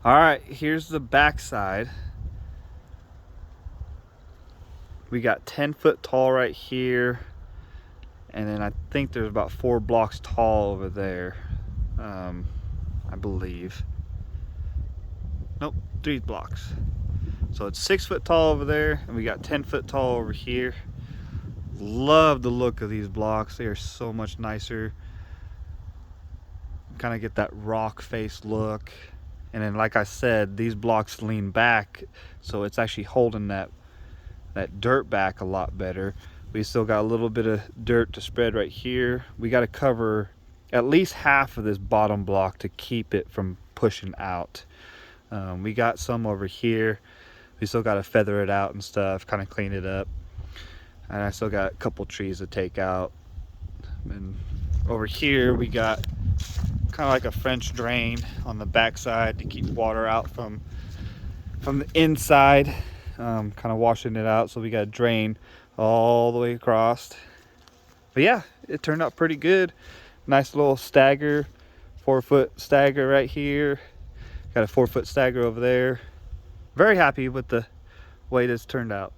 All right, here's the back side. We got 10 foot tall right here, and then I think there's about 4 blocks tall over there. I believe. Nope, 3 blocks. So it's 6 foot tall over there, and we got 10 foot tall over here. Love the look of these blocks. They are so much nicer. Kind of get that rock face look. And then, like I said, these blocks lean back, so it's actually holding that dirt back a lot better. We still got a little bit of dirt to spread right here. We got to cover at least half of this bottom block to keep it from pushing out. We got some over here. We still got to feather it out and stuff, kind of clean it up. And I still got a couple trees to take out. And over here we got kind of like a French drain on the backside to keep water out from the inside, kind of washing it out. So we got a drain all the way across. But yeah, it turned out pretty good. Nice little stagger, 4 foot stagger right here. Got a 4 foot stagger over there. Very happy with the way this turned out.